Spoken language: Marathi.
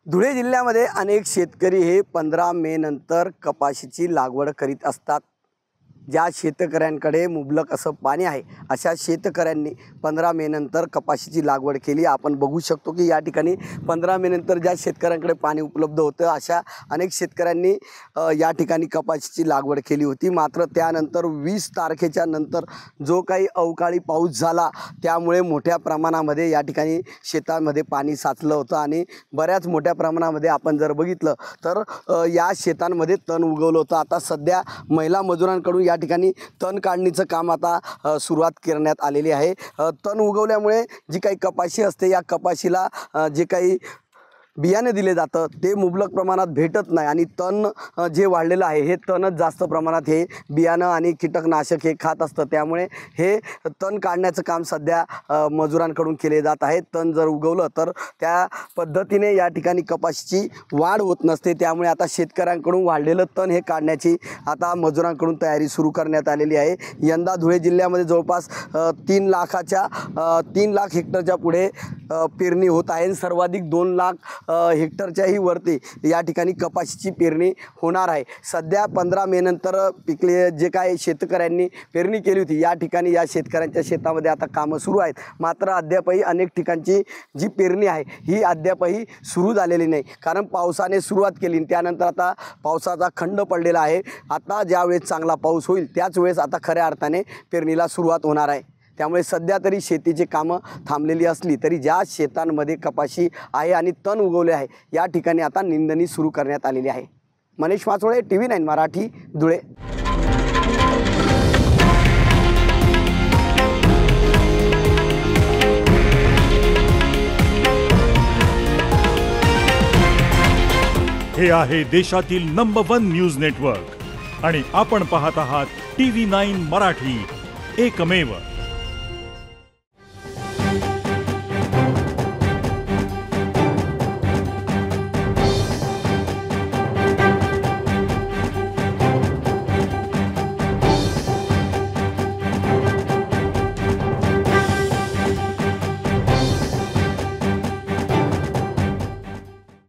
धुळे जिल्ह्यामध्ये अनेक शेतकरी हे 15 मे नंतर कपाशीची लागवड करीत असतात। ज्या शेतकऱ्यांकडे मुबलक असं पाणी आहे अशा शेतकऱ्यांनी 15 मे नंतर कपाशीची लागवड केली। आपण बघू शकतो की या ठिकाणी 15 मे नंतर ज्या शेतकऱ्यांकडे पाणी उपलब्ध होतं अशा अनेक शेतकऱ्यांनी या ठिकाणी कपाशीची लागवड केली होती। मात्र त्यानंतर 20 तारखेच्या नंतर जो काही अवकाळी पाऊस झाला त्यामुळे मोठ्या प्रमाणामध्ये या ठिकाणी शेतांमध्ये पाणी साचलं होतं आणि बऱ्याच मोठ्या प्रमाणामध्ये आपण जर बघितलं तर या शेतांमध्ये तण उगवलं होतं। आता सध्या महिला मजुरांकडून या ठिकाणी तण काढणीचं काम आता सुरुवात करण्यात आलेली आहे। तण उगवल्यामुळे जी काही कपाशी असते या कपाशीला जे काही बियाणे दिले जातं ते मुबलक प्रमाणात भेटत नाही आणि तण जे वाढलेलं आहे हे तणच जास्त प्रमाणात हे बियाणं आणि कीटकनाशक हे खात असतं। त्यामुळे हे तण काढण्याचं काम सध्या मजुरांकडून केले जात आहे। तण जर उगवलं तर त्या पद्धतीने या ठिकाणी कपाशीची वाढ होत नसते। त्यामुळे आता शेतकऱ्यांकडून वाढलेलं तण हे काढण्याची आता मजुरांकडून तयारी सुरू करण्यात आलेली आहे। यंदा धुळे जिल्ह्यामध्ये जवळपास 3 लाख हेक्टरच्या पुढे पेरणी होत आहे। सर्वाधिक 2 लाख हेक्टरच्याही वरती या ठिकाणी कपाशीची पेरणी होणार आहे। सध्या 15 मे नंतर पिकले जे काही शेतकऱ्यांनी पेरणी केली होती या ठिकाणी या शेतकऱ्यांच्या शेतामध्ये आता कामं सुरू आहेत। मात्र अद्यापही अनेक ठिकाणची जी पेरणी आहे ही अद्यापही सुरू झालेली नाही, कारण पावसाने सुरुवात केली त्यानंतर आता पावसाचा खंड पडलेला आहे। आता ज्यावेळेस चांगला पाऊस होईल त्याच वेळेस आता खऱ्या अर्थाने पेरणीला सुरुवात होणार आहे। त्यामुळे सध्या तरी शेतीची कामं थांबलेली असली तरी ज्या शेतांमध्ये कपाशी आहे आणि तण उगवले आहे या ठिकाणी आता निंदणी सुरू करण्यात आलेली आहे। मनीष माचोळे, TV9 मराठी, धुळे। हे आहे देशातील नंबर 1 न्यूज नेटवर्क आणि आपण पाहत आहात TV9 मराठी, एकमेव।